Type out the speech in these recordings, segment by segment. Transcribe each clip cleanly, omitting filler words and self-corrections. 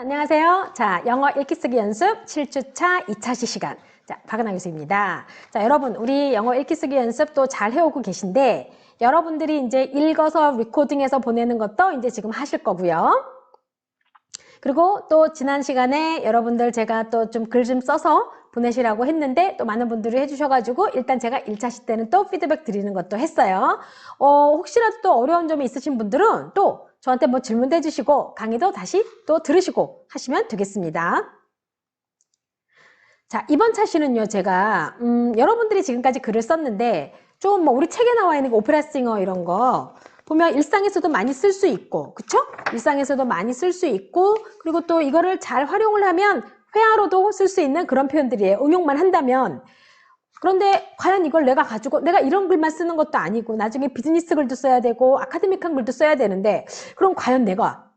안녕하세요. 자, 영어 읽기 쓰기 연습 7주차 2차 시간. 자, 박은하 교수입니다. 자, 여러분, 우리 영어 읽기 쓰기 연습 또 잘 해오고 계신데, 여러분들이 이제 읽어서 리코딩해서 보내는 것도 이제 지금 하실 거고요. 그리고 또 지난 시간에 여러분들 제가 또 좀 글 좀 써서 보내시라고 했는데 또 많은 분들이 해주셔가지고 일단 제가 1차 시 때는 또 피드백 드리는 것도 했어요. 혹시라도 또 어려운 점이 있으신 분들은 또 저한테 뭐 질문도 해주시고 강의도 다시 또 들으시고 하시면 되겠습니다. 자, 이번 차시는요, 제가 여러분들이 지금까지 글을 썼는데 좀 뭐 우리 책에 나와 있는 거 오페라싱어 이런 거 보면 일상에서도 많이 쓸 수 있고, 그쵸? 일상에서도 많이 쓸 수 있고, 그리고 또 이거를 잘 활용을 하면 회화로도 쓸 수 있는 그런 표현들이에요. 응용만 한다면. 그런데 과연 이걸 내가 가지고 내가 이런 글만 쓰는 것도 아니고 나중에 비즈니스 글도 써야 되고 아카데믹한 글도 써야 되는데 그럼 과연 내가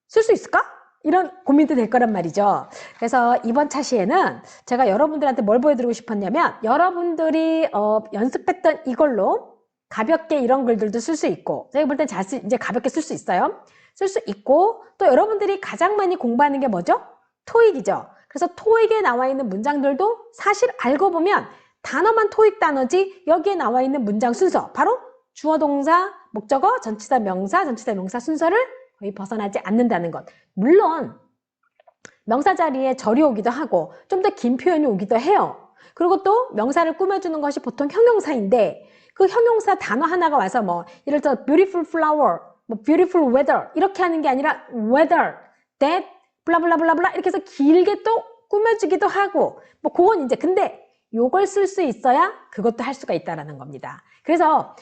쓸 수 있을까? 이런 고민도 될 거란 말이죠. 그래서 이번 차시에는 제가 여러분들한테 뭘 보여드리고 싶었냐면 여러분들이 연습했던 이걸로 가볍게 이런 글들도 쓸 수 있고 제가 볼 땐 이제 가볍게 쓸 수 있어요. 쓸 수 있고 또 여러분들이 가장 많이 공부하는 게 뭐죠? 토익이죠. 그래서 토익에 나와 있는 문장들도 사실 알고 보면 단어만 토익 단어지 여기에 나와 있는 문장 순서 바로 주어 동사 목적어 전치사 명사 순서를 거의 벗어나지 않는다는 것. 물론 명사 자리에 절이 오기도 하고 좀 더 긴 표현이 오기도 해요. 그리고 또 명사를 꾸며주는 것이 보통 형용사인데 그 형용사 단어 하나가 와서 뭐 예를 들어 beautiful flower, 뭐 beautiful weather 이렇게 하는 게 아니라 weather, that, 블라블라블라블라 이렇게 해서 길게 또 꾸며주기도 하고 뭐 그건 이제 근데 요걸 쓸 수 있어야 그것도 할 수가 있다라는 겁니다. 그래서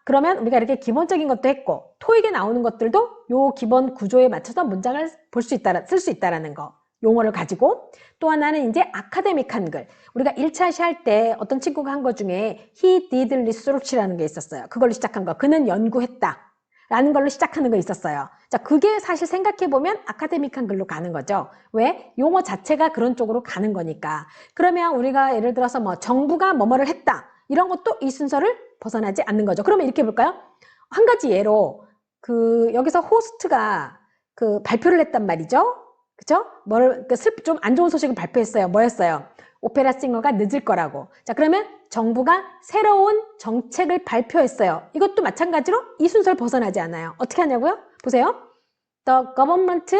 그러면 우리가 이렇게 기본적인 것도 했고 토익에 나오는 것들도 요 기본 구조에 맞춰서 문장을 쓸 수 있다라는 거 용어를 가지고 또 하나는 이제 아카데믹한 글 우리가 1차 시 할 때 어떤 친구가 한 거 중에 he did research라는 게 있었어요. 그걸로 시작한 거 그는 연구했다 라는 걸로 시작하는 거 있었어요. 자, 그게 사실 생각해보면 아카데믹한 글로 가는 거죠. 왜? 용어 자체가 그런 쪽으로 가는 거니까. 그러면 우리가 예를 들어서 뭐 정부가 뭐뭐를 했다 이런 것도 이 순서를 벗어나지 않는 거죠. 그러면 이렇게 볼까요? 한 가지 예로 여기서 호스트가 발표를 했단 말이죠. 그죠? 좀 안 좋은 소식을 발표했어요. 뭐였어요? 오페라 싱어가 늦을 거라고. 자, 그러면 정부가 새로운 정책을 발표했어요. 이것도 마찬가지로 이 순서를 벗어나지 않아요. 어떻게 하냐고요? 보세요. The government,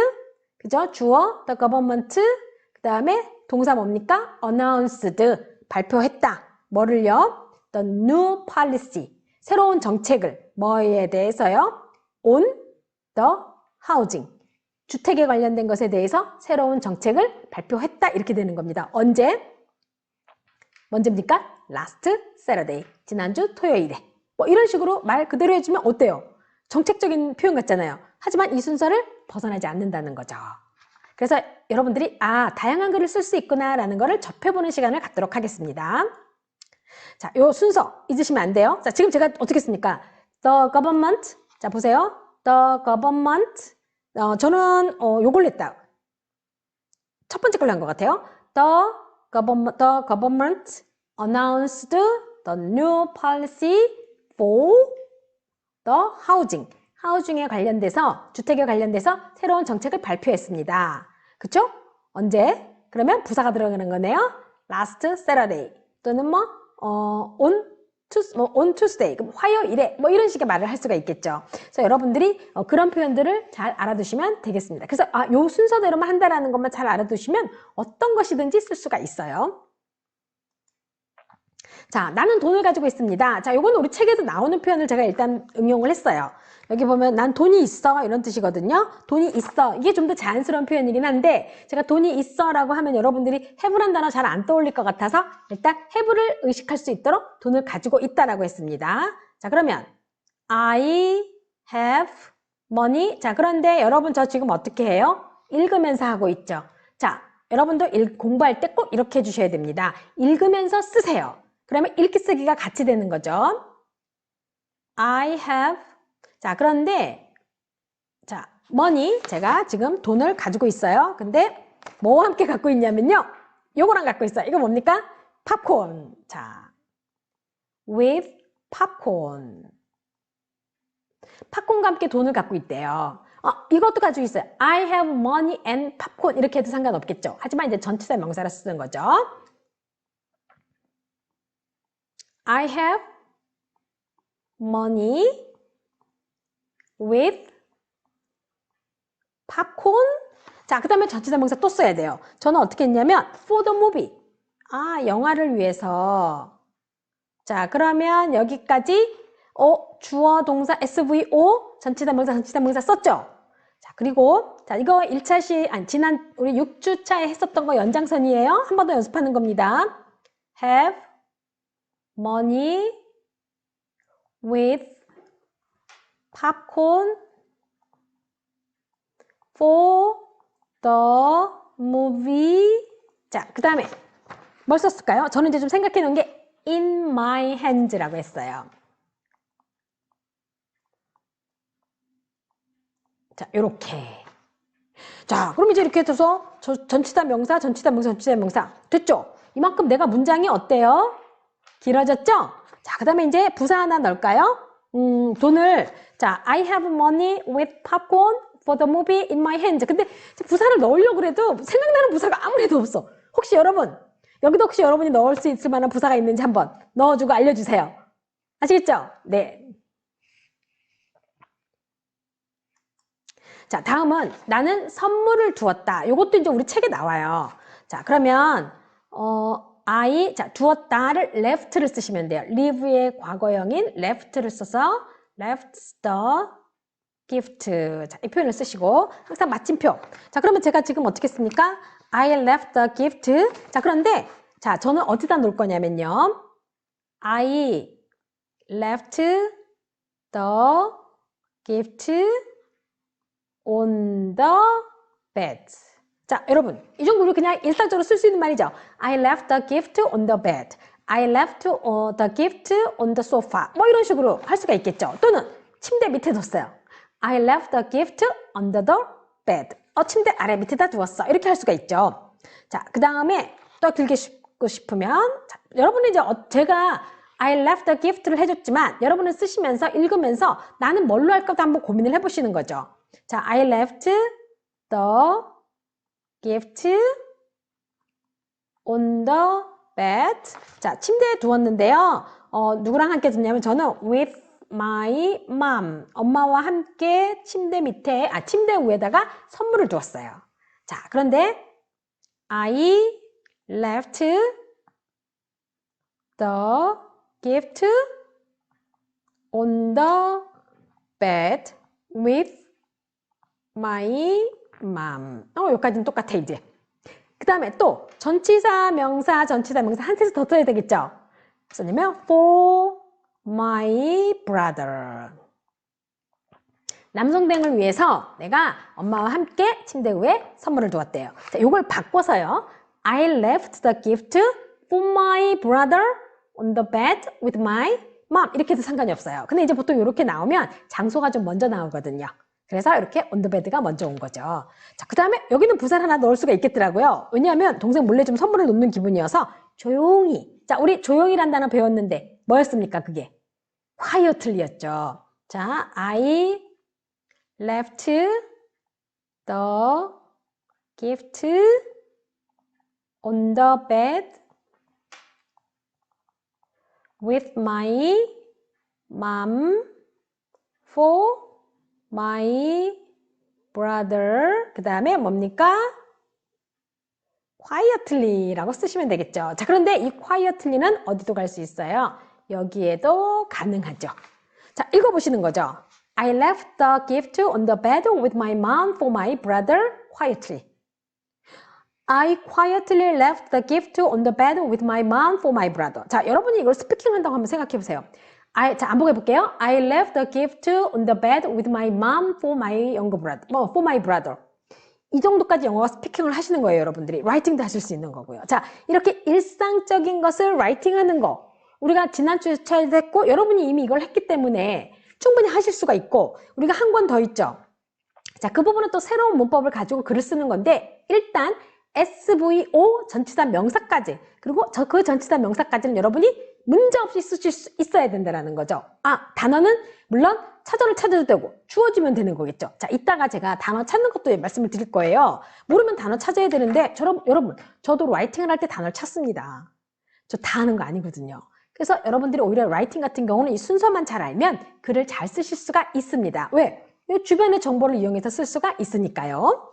그죠? 주어, the government, 그 다음에 동사 뭡니까? announced, 발표했다. 뭐를요? The new policy, 새로운 정책을 뭐에 대해서요? on the housing, 주택에 관련된 것에 대해서 새로운 정책을 발표했다 이렇게 되는 겁니다. 언제입니까? last Saturday, 지난주 토요일에. 뭐 이런 식으로 말 그대로 해주면 어때요? 정책적인 표현 같잖아요. 하지만 이 순서를 벗어나지 않는다는 거죠. 그래서 여러분들이 다양한 글을 쓸 수 있구나 라는 거를 접해보는 시간을 갖도록 하겠습니다. 자, 요 순서 잊으시면 안 돼요. 자, 지금 제가 어떻게 씁니까? The government, 자 보세요. The government, 저는 요걸 냈다. 첫 번째 걸로 한 것 같아요. The government announced the new policy for the housing. 하우징에 관련돼서, 주택에 관련돼서 새로운 정책을 발표했습니다. 그쵸? 언제? 그러면 부사가 들어가는 거네요. last Saturday 또는 on Tuesday, 그럼 화요일에 뭐 이런 식의 말을 할 수가 있겠죠. 그래서 여러분들이 그런 표현들을 잘 알아두시면 되겠습니다. 그래서 요 순서대로만 한다라는 것만 잘 알아두시면 어떤 것이든지 쓸 수가 있어요. 자, 나는 돈을 가지고 있습니다. 자, 요거는 우리 책에도 나오는 표현을 제가 일단 응용을 했어요. 여기 보면 난 돈이 있어 이런 뜻이거든요. 돈이 있어. 이게 좀 더 자연스러운 표현이긴 한데 제가 돈이 있어 라고 하면 여러분들이 have란 단어 잘 안 떠올릴 것 같아서 일단 have를 의식할 수 있도록 돈을 가지고 있다라고 했습니다. 자, 그러면 I have money. 자, 그런데 여러분 저 지금 어떻게 해요? 읽으면서 하고 있죠. 자, 여러분도 공부할 때 꼭 이렇게 해주셔야 됩니다. 읽으면서 쓰세요. 그러면 읽기 쓰기가 같이 되는 거죠. I have. 자, 그런데 자, money, 제가 지금 돈을 가지고 있어요. 근데 뭐와 함께 갖고 있냐면요. 요거랑 갖고 있어요. 이거 뭡니까? 팝콘. 자, with popcorn. 팝콘과 함께 돈을 갖고 있대요. 이것도 가지고 있어요. I have money and popcorn 이렇게 해도 상관없겠죠. 하지만 이제 전치사 명사로 쓰는 거죠. I have money with popcorn. 자, 그 다음에 전치사 명사 또 써야 돼요. 저는 어떻게 했냐면 for the movie. 영화를 위해서. 자, 그러면 여기까지 주어, 동사, SVO, 전치사 명사 썼죠? 자, 그리고, 자, 이거 1차 지난, 우리 6주차에 했었던 거 연장선이에요. 한 번 더 연습하는 겁니다. have money with popcorn for the movie. 자, 그 다음에 뭘 썼을까요? 저는 이제 좀 생각해 놓은 게 in my hands라고 했어요. 자, 요렇게. 자, 그럼 이제 이렇게 해서 전치사 명사 됐죠? 이만큼 내가 문장이 어때요? 길어졌죠? 자, 그 다음에 이제 부사 하나 넣을까요? 돈을, 자, I have money with popcorn for the movie in my hands. 근데 부사를 넣으려고 그래도 생각나는 부사가 아무래도 없어. 혹시 여러분, 여기도 혹시 여러분이 넣을 수 있을 만한 부사가 있는지 한번 넣어주고 알려주세요. 아시겠죠? 네. 자, 다음은 나는 선물을 두었다. 요것도 이제 우리 책에 나와요. 자, 그러면 자, 두었다를 left를 쓰시면 돼요. live의 과거형인 left를 써서 left the gift. 자, 이 표현을 쓰시고 항상 마침표. 자, 그러면 제가 지금 어떻게 씁니까? I left the gift. 자, 그런데 자, 저는 어디다 놓을 거냐면요. I left the gift on the bed. 자, 여러분, 이 정도로 그냥 일상적으로 쓸 수 있는 말이죠. I left the gift on the bed. I left the gift on the sofa. 뭐 이런 식으로 할 수가 있겠죠. 또는 침대 밑에 뒀어요. I left the gift under the bed. 침대 아래 밑에다 두었어. 이렇게 할 수가 있죠. 자, 그 다음에 또 길게 쓰고 싶으면 자, 여러분은 이제 제가 I left the gift를 해줬지만 여러분은 쓰시면서 읽으면서 나는 뭘로 할까도 한번 고민을 해보시는 거죠. 자, I left the gift on the bed. 자, 침대에 두었는데요. 누구랑 함께 뒀냐면 저는 with my mom. 엄마와 함께 침대 위에다가 선물을 두었어요. 자, 그런데 I left the gift on the bed with my mom. 여기까지는 똑같아 이제. 그 다음에 또 전치사 명사 한 세트 더 써야 되겠죠. 뭐냐면 for my brother. 남동생을 위해서 내가 엄마와 함께 침대 위에 선물을 두었대요. 자, 이걸 바꿔서요. I left the gift for my brother on the bed with my mom. 이렇게 해도 상관이 없어요. 근데 이제 보통 이렇게 나오면 장소가 좀 먼저 나오거든요. 그래서 이렇게 on the bed가 먼저 온 거죠. 자, 그 다음에 여기는 부사를 하나 넣을 수가 있겠더라고요. 왜냐하면 동생 몰래 좀 선물을 놓는 기분이어서 조용히. 자, 우리 조용히란 단어 배웠는데 뭐였습니까? 그게 quietly였죠. 자, I left the gift on the bed with my mom for my brother. 그 다음에 뭡니까? quietly라고 쓰시면 되겠죠. 자, 그런데 이 quietly는 어디도 갈 수 있어요. 여기에도 가능하죠. 자, 읽어보시는 거죠. I left the gift on the bed with my mom for my brother quietly. I quietly left the gift on the bed with my mom for my brother. 자, 여러분이 이걸 스피킹 한다고 한번 생각해 보세요. 자, 반복해 볼게요. I left the gift on the bed with my mom for my younger brother. for my brother. 이 정도까지 영어 스피킹을 하시는 거예요, 여러분들이. 라이팅도 하실 수 있는 거고요. 자, 이렇게 일상적인 것을 라이팅 하는 거. 우리가 지난주에 했고, 여러분이 이미 이걸 했기 때문에 충분히 하실 수가 있고, 우리가 한 권 더 있죠. 자, 그 부분은 또 새로운 문법을 가지고 글을 쓰는 건데, 일단 SVO 전치사 명사까지, 그리고 그 전치사 명사까지는 여러분이 문제 없이 쓰실 수 있어야 된다는 거죠. 단어는 물론 찾아도 찾아도 되고 주어지면 되는 거겠죠. 자, 이따가 제가 단어 찾는 것도 말씀을 드릴 거예요. 모르면 단어 찾아야 되는데 여러분 저도 라이팅을 할 때 단어를 찾습니다. 저 다 하는 거 아니거든요. 그래서 여러분들이 오히려 라이팅 같은 경우는 이 순서만 잘 알면 글을 잘 쓰실 수가 있습니다. 왜? 이 주변의 정보를 이용해서 쓸 수가 있으니까요.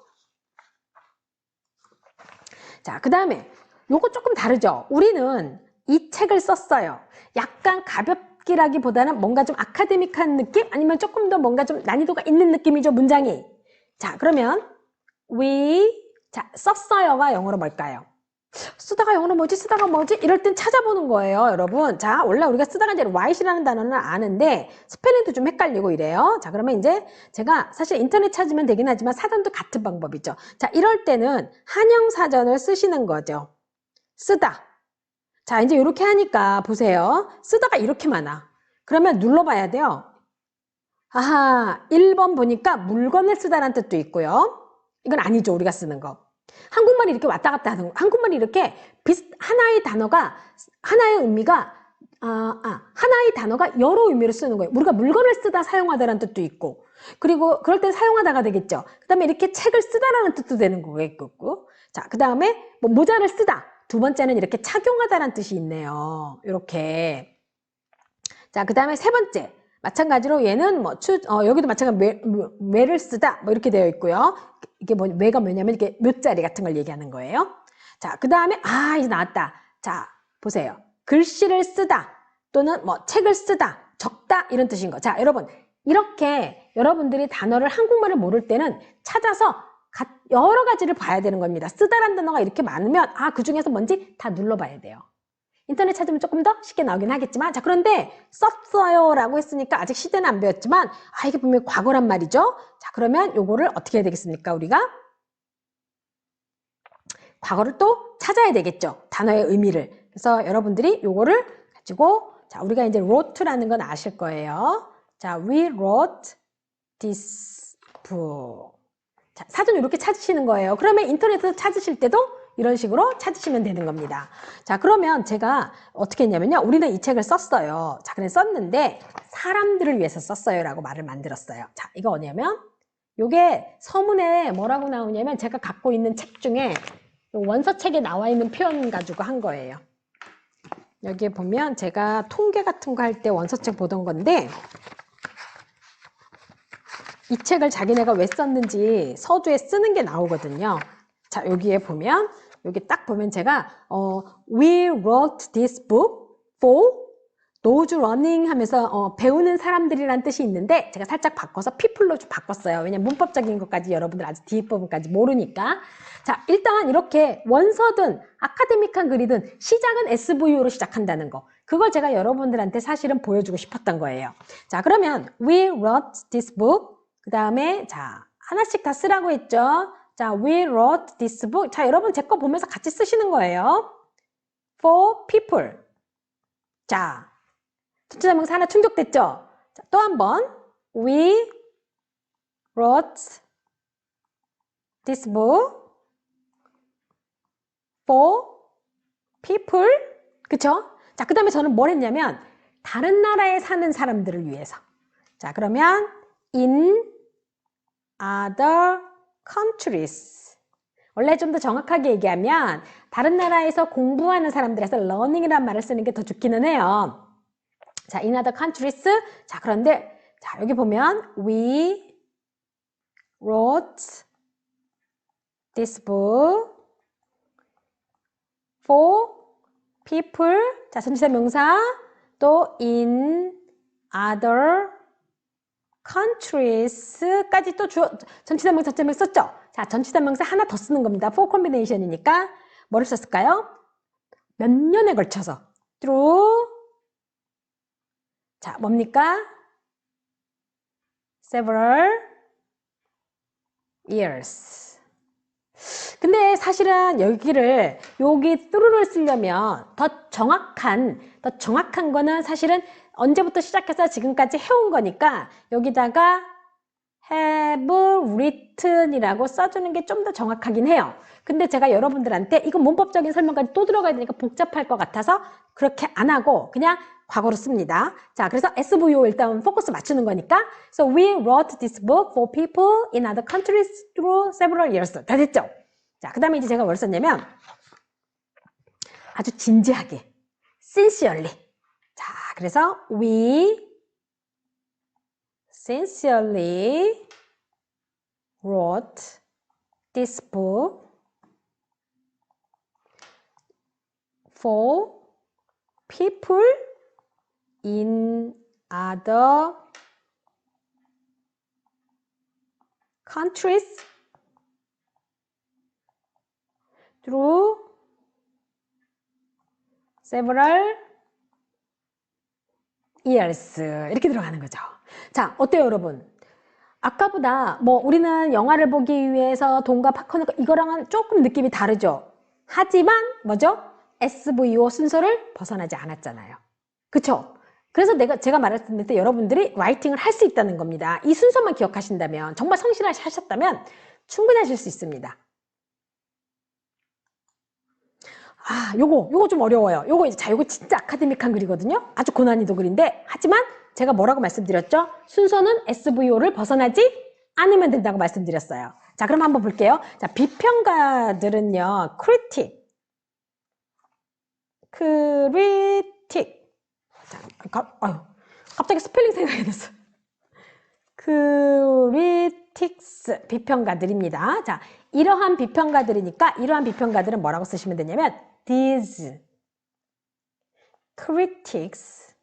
자, 그 다음에 요거 조금 다르죠. 우리는 이 책을 썼어요. 약간 가볍기라기보다는 뭔가 좀 아카데믹한 느낌? 아니면 조금 더 뭔가 좀 난이도가 있는 느낌이죠, 문장이. 자, 그러면 자, 썼어요가 영어로 뭘까요? 쓰다가 영어로 뭐지? 쓰다가 뭐지? 이럴 땐 찾아보는 거예요, 여러분. 자, 원래 우리가 쓰다가 이제 write이라는 단어는 아는데 스펠링도 좀 헷갈리고 이래요. 자, 그러면 이제 제가 사실 인터넷 찾으면 되긴 하지만 사전도 같은 방법이죠. 자, 이럴 때는 한영사전을 쓰시는 거죠. 쓰다. 자, 이제 이렇게 하니까 보세요. 쓰다가 이렇게 많아. 그러면 눌러봐야 돼요. 아하, 1번 보니까 물건을 쓰다라는 뜻도 있고요. 이건 아니죠, 우리가 쓰는 거. 한국말이 이렇게 왔다 갔다 하는 거. 한국말이 이렇게 하나의 단어가, 하나의 의미가, 하나의 단어가 여러 의미로 쓰는 거예요. 우리가 물건을 쓰다 사용하다라는 뜻도 있고, 그리고 그럴 땐 사용하다가 되겠죠. 그 다음에 이렇게 책을 쓰다라는 뜻도 되는 거겠고, 자, 그 다음에 뭐 모자를 쓰다. 두 번째는 이렇게 착용하다라는 뜻이 있네요. 이렇게. 자, 그 다음에 세 번째. 마찬가지로 얘는 여기도 마찬가지로 왜를 쓰다. 뭐 이렇게 되어 있고요. 이게 왜가 뭐냐면 이게 묘자리 같은 걸 얘기하는 거예요. 자, 그 다음에, 이제 나왔다. 자, 보세요. 글씨를 쓰다. 또는 책을 쓰다. 적다. 이런 뜻인 거. 자, 여러분. 이렇게 여러분들이 단어를 한국말을 모를 때는 찾아서 여러 가지를 봐야 되는 겁니다. 쓰다라는 단어가 이렇게 많으면 그 중에서 뭔지 다 눌러봐야 돼요. 인터넷 찾으면 조금 더 쉽게 나오긴 하겠지만, 자, 그런데 썼어요 라고 했으니까 아직 시대는 안 배웠지만 이게 분명히 과거란 말이죠. 자, 그러면 요거를 어떻게 해야 되겠습니까, 우리가? 과거를 또 찾아야 되겠죠, 단어의 의미를. 그래서 여러분들이 요거를 가지고, 자, 우리가 이제 wrote라는 건 아실 거예요. 자, we wrote this book. 자, 사전 이렇게 찾으시는 거예요. 그러면 인터넷에서 찾으실 때도 이런 식으로 찾으시면 되는 겁니다. 자, 그러면 제가 어떻게 했냐면요. 우리는 이 책을 썼어요. 자, 그래서 썼는데 사람들을 위해서 썼어요 라고 말을 만들었어요. 자, 이거 뭐냐면 요게 서문에 뭐라고 나오냐면 제가 갖고 있는 책 중에 원서책에 나와 있는 표현 가지고 한 거예요. 여기에 보면 제가 통계 같은 거 할 때 원서책 보던 건데 이 책을 자기네가 왜 썼는지 서두에 쓰는 게 나오거든요. 자, 여기에 보면 여기 딱 보면 제가 We wrote this book for those running 하면서 배우는 사람들이란 뜻이 있는데 제가 살짝 바꿔서 people로 좀 바꿨어요. 왜냐면 문법적인 것까지 여러분들 아직 뒷부분까지 모르니까. 자, 일단 이렇게 원서든 아카데믹한 글이든 시작은 SVO로 시작한다는 거. 그걸 제가 여러분들한테 사실은 보여주고 싶었던 거예요. 자, 그러면 We wrote this book. 그 다음에 자, 하나씩 다 쓰라고 했죠. 자, we wrote this book. 자, 여러분 제 거 보면서 같이 쓰시는 거예요. For people. 자, 전치사명사 하나 충족됐죠? 자, 또 한 번. We wrote this book for people. 그쵸? 자, 그 다음에 저는 뭘 했냐면 다른 나라에 사는 사람들을 위해서. 자, 그러면 in other countries. 원래 좀 더 정확하게 얘기하면 다른 나라에서 공부하는 사람들에서 learning이라는 말을 쓰는 게 더 좋기는 해요. 자, in other countries. 자, 그런데 자, 여기 보면 we wrote this book for people. 자, 전치사 명사 또 in other countries까지 또 전치사명사 썼죠? 자, 전치사명사 하나 더 쓰는 겁니다. for combination이니까 뭐를 썼을까요? 몇 년에 걸쳐서 through 자, 뭡니까? several years. 근데 사실은 여기 through를 쓰려면 더 정확한 거는 사실은 언제부터 시작해서 지금까지 해온 거니까 여기다가 have written이라고 써주는 게 좀 더 정확하긴 해요. 근데 제가 여러분들한테 이거 문법적인 설명까지 또 들어가야 되니까 복잡할 것 같아서 그렇게 안 하고 그냥 과거로 씁니다. 자, 그래서 SVO 일단 포커스 맞추는 거니까. So we wrote this book for people in other countries through several years. 다 됐죠? 자, 그 다음에 이제 제가 뭘 썼냐면 아주 진지하게 sincerely. 자, 그래서 we sincerely wrote this book for people in other countries through several years. 이렇게 들어가는 거죠. 자, 어때요, 여러분? 아까보다 뭐 우리는 영화를 보기 위해서 돈과 팝콘 이거랑은 조금 느낌이 다르죠. 하지만 뭐죠? SVO 순서를 벗어나지 않았잖아요. 그쵸? 그래서 제가 말했을 때 여러분들이 라이팅을 할 수 있다는 겁니다. 이 순서만 기억하신다면, 정말 성실하게 하셨다면 충분히 하실 수 있습니다. 아, 요거 좀 어려워요. 요거 진짜 아카데믹한 글이거든요. 아주 고난이도 글인데, 하지만 제가 뭐라고 말씀드렸죠? 순서는 SVO를 벗어나지 않으면 된다고 말씀드렸어요. 자, 그럼 한번 볼게요. 자, 비평가들은요, critic. 자, 갑자기 스펠링 생각이 났어. critics, 비평가들입니다. 자, 이러한 비평가들이니까 이러한 비평가들은 뭐라고 쓰시면 되냐면 these critics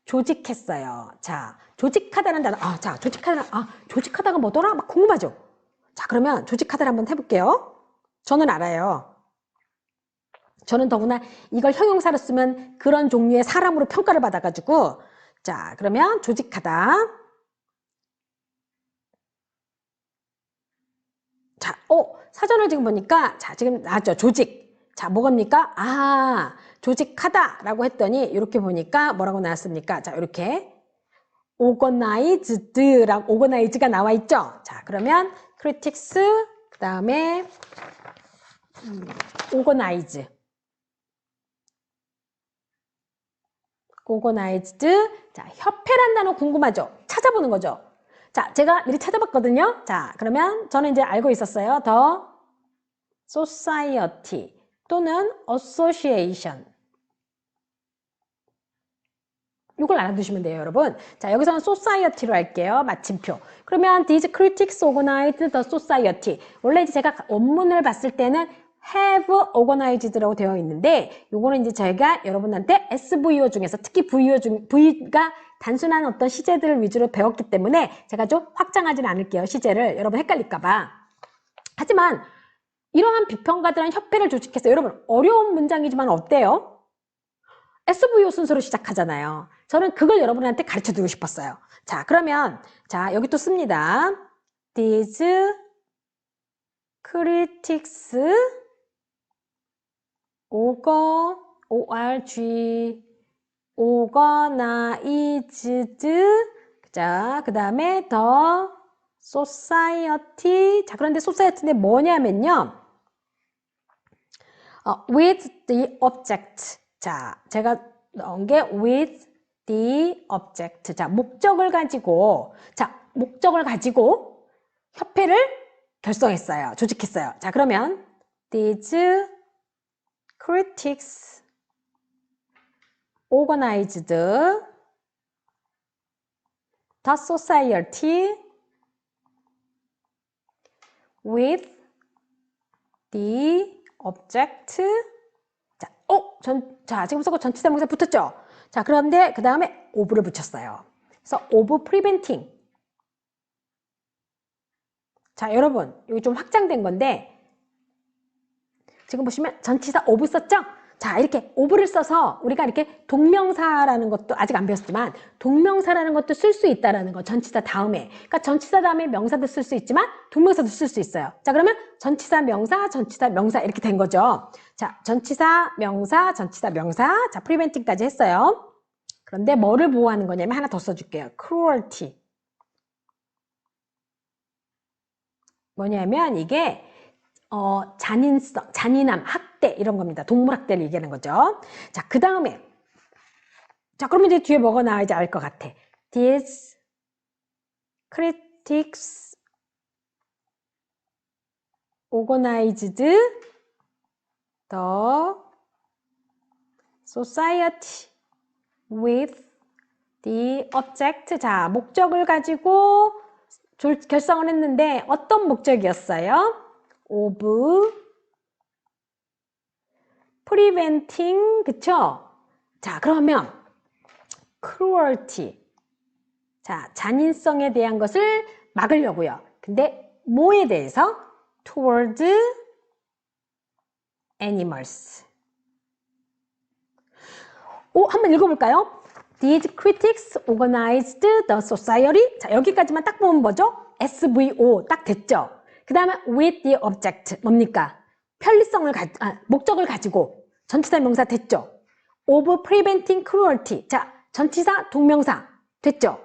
조직했어요. 자, 조직하다는 단어. 자, 조직하다가 뭐더라? 막 궁금하죠? 자, 그러면 조직하다를 한번 해볼게요. 저는 알아요. 저는 더구나 이걸 형용사로 쓰면 그런 종류의 사람으로 평가를 받아가지고, 자, 그러면 조직하다. 자, 사전을 지금 보니까, 자, 지금 나왔죠? 조직. 자, 뭐갑니까? 조직하다라고 했더니, 이렇게 보니까 뭐라고 나왔습니까? 자, 이렇게. organized라고, organize가 나와 있죠? 자, 그러면, critics, 그 다음에, organize. organized. 자, 협회란 단어 궁금하죠? 찾아보는 거죠? 자, 제가 미리 찾아봤거든요. 자, 그러면 저는 이제 알고 있었어요. The society 또는 association. 이걸 알아두시면 돼요, 여러분. 자, 여기서는 society로 할게요. 마침표. 그러면 these critics organized the society. 원래 이제 제가 원문을 봤을 때는 have organized라고 되어 있는데, 요거는 이제 저희가 여러분한테 SVO 중에서 특히 V가 단순한 어떤 시제들을 위주로 배웠기 때문에 제가 좀 확장하진 않을게요. 시제를. 여러분 헷갈릴까봐. 하지만 이러한 비평가들은 협회를 조직했어요. 여러분 어려운 문장이지만 어때요? SVO 순서로 시작하잖아요. 저는 그걸 여러분한테 가르쳐 드리고 싶었어요. 자, 그러면 자, 여기 또 씁니다. These critics organized. 자, 그 다음에 the society. 자, 그런데 society인데 뭐냐면요. with the object. 자, 제가 넣은 게 with the object. 자, 목적을 가지고 협회를 결성했어요. 조직했어요. 자, 그러면 these critics organized the society with the object. 자, 지금 써고 전치사 명사 붙었죠? 자, 그런데 그 다음에 of를 붙였어요. 그래서 of preventing. 자, 여러분, 여기 좀 확장된 건데, 지금 보시면 전치사 of 썼죠? 자, 이렇게 of를 써서 우리가 이렇게 동명사라는 것도 아직 안 배웠지만 동명사라는 것도 쓸 수 있다라는 거, 전치사 다음에. 그러니까 전치사 다음에 명사도 쓸 수 있지만 동명사도 쓸 수 있어요. 자, 그러면 전치사 명사 이렇게 된 거죠. 자, 전치사 명사. 자, preventing까지 했어요. 그런데 뭐를 보호하는 거냐면 하나 더 써줄게요. cruelty. 뭐냐면 이게 잔인성, 잔인함, 학대 이런 겁니다. 동물 학대를 얘기하는 거죠. 자, 그 다음에 자, 그러면 이제 뒤에 뭐가 나와야지 알 것 같아. These critics organized the society with the object. 자, 목적을 가지고 결성을 했는데 어떤 목적이었어요? of preventing, 그쵸? 자, 그러면 cruelty. 자, 잔인성에 대한 것을 막으려고요. 근데 뭐에 대해서? towards animals. 한번 읽어볼까요? These critics organized the society. 자, 여기까지만 딱 보면 뭐죠? SVO 딱 됐죠? 그 다음에 with the object. 뭡니까? 편리성을 목적을 가지고 전치사 명사 됐죠? of preventing cruelty. 자, 전치사 동명사 됐죠?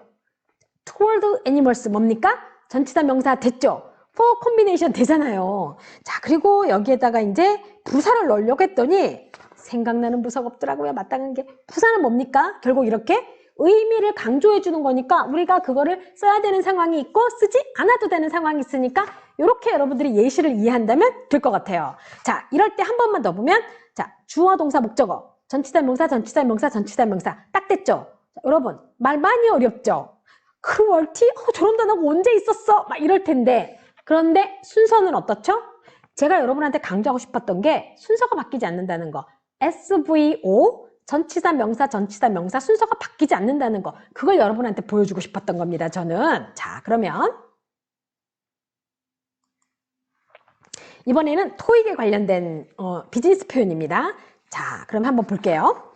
toward animals 뭡니까? 전치사 명사 됐죠? for combination 되잖아요. 자, 그리고 여기에다가 이제 부사를 넣으려고 했더니 생각나는 부사가 없더라고요. 마땅한 게. 부사는 뭡니까? 결국 이렇게 의미를 강조해 주는 거니까 우리가 그거를 써야 되는 상황이 있고 쓰지 않아도 되는 상황이 있으니까 이렇게 여러분들이 예시를 이해한다면 될 것 같아요. 자, 이럴 때 한 번만 더 보면 자, 주어, 동사, 목적어, 전치사, 명사, 전치사, 명사, 전치사, 명사 딱 됐죠? 자, 여러분 말 많이 어렵죠? 크루얼티? 저런 단어가 언제 있었어? 막 이럴 텐데 그런데 순서는 어떻죠? 제가 여러분한테 강조하고 싶었던 게 순서가 바뀌지 않는다는 거. SVO, 전치사, 명사, 전치사, 명사 순서가 바뀌지 않는다는 거. 그걸 여러분한테 보여주고 싶었던 겁니다, 저는. 자, 그러면 이번에는 토익에 관련된 비즈니스 표현입니다. 자, 그럼 한번 볼게요.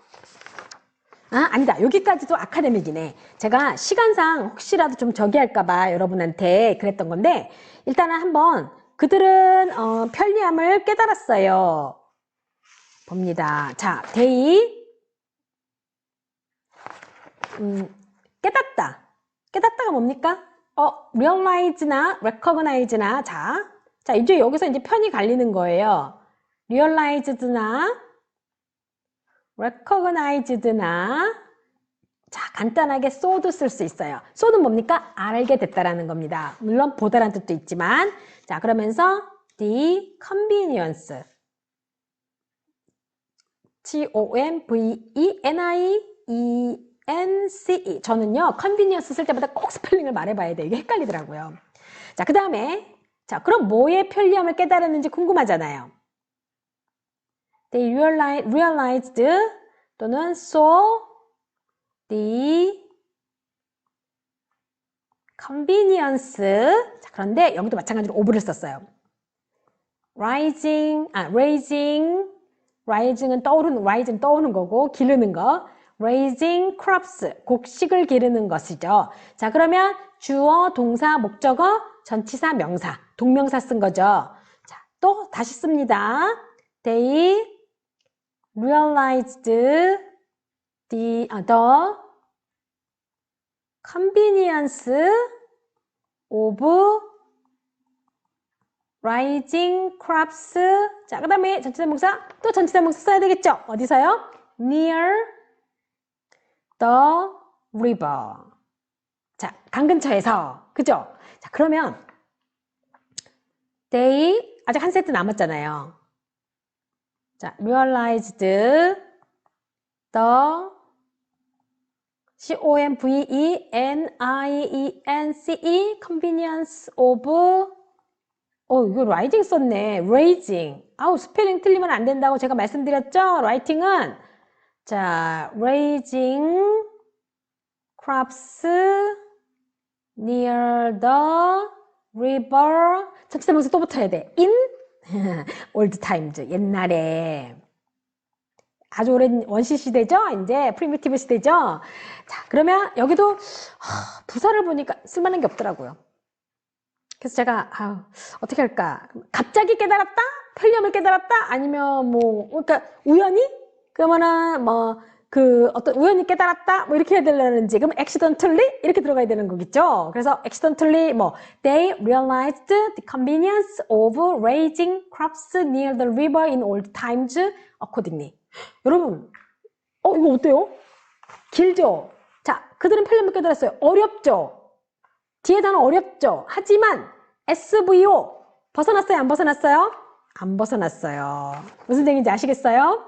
아니다. 여기까지도 아카데믹이네. 제가 시간상 혹시라도 좀 저기 할까봐 여러분한테 그랬던 건데 일단은 한번 그들은 편리함을 깨달았어요. 봅니다. 자, they 깨닫다. 깨닫다가 뭡니까? realize나 recognize나 자, 이제 여기서 이제 편이 갈리는 거예요. realized나 recognized나 자, 간단하게 so도 쓸 수 있어요. so는 뭡니까? 알게 됐다라는 겁니다. 물론 보다라는 뜻도 있지만 자, 그러면서 the convenience convenience 저는요 convenience 쓸 때마다 꼭 스펠링을 말해봐야 돼. 이게 헷갈리더라고요. 자, 그 다음에 자, 그럼 뭐의 편리함을 깨달았는지 궁금하잖아요. They realized 또는 saw the convenience. 자, 그런데 여기도 마찬가지로 of를 썼어요. raising은 떠오르는 거고 기르는 거. raising crops 곡식을 기르는 것이죠. 자, 그러면 주어, 동사, 목적어, 전치사, 명사, 동명사 쓴 거죠. 자, 또 다시 씁니다. They realized the convenience of raising crops. 자, 그 다음에 전치사 명사, 또 전치사 명사 써야 되겠죠? 어디서요? near the river. 자, 강 근처에서. 그죠? 자, 그러면 they 아직 한 세트 남았잖아요. 자, realized the convenience convenience of 이거 라이징 썼네. raising. 스펠링 틀리면 안 된다고 제가 말씀드렸죠? 라이팅은 자, raising crops near the river. 전치사 명사 또 붙어야 돼. in old times. 옛날에. 아주 오랜 원시 시대죠? 이제 프리미티브 시대죠? 자, 그러면 여기도 부사를 보니까 쓸만한 게 없더라고요. 그래서 제가 어떻게 할까? 갑자기 깨달았다? 편리함을 깨달았다? 아니면 그러니까 우연히? 그러면은 어떤 우연히 깨달았다 뭐 이렇게 해야 되려는지 그럼 accidentally 이렇게 들어가야 되는 거겠죠. 그래서 accidentally 뭐 they realized the convenience of raising crops near the river in old times accordingly. 여러분 이거 어때요? 길죠? 자, 그들은 편리함을 깨달았어요. 어렵죠? 뒤에 단어 어렵죠? 하지만 SVO 벗어났어요? 안 벗어났어요? 안 벗어났어요. 무슨 얘기인지 아시겠어요?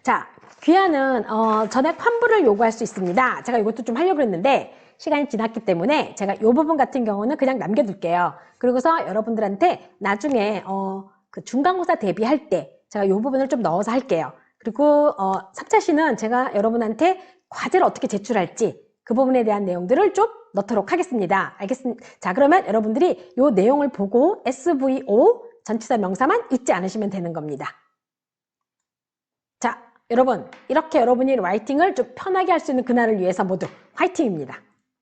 자, 귀하는 전액 환불을 요구할 수 있습니다. 제가 이것도 좀 하려고 했는데 시간이 지났기 때문에 제가 이 부분 같은 경우는 그냥 남겨둘게요. 그리고서 여러분들한테 나중에 그 중간고사 대비할 때 제가 이 부분을 좀 넣어서 할게요. 그리고 3차시는 제가 여러분한테 과제를 어떻게 제출할지 그 부분에 대한 내용들을 좀 넣도록 하겠습니다. 알겠습니다. 자, 그러면 여러분들이 이 내용을 보고 SVO 전치사 명사만 잊지 않으시면 되는 겁니다. 자, 여러분 이렇게 여러분이 라이팅을 좀 편하게 할 수 있는 그날을 위해서 모두 화이팅입니다.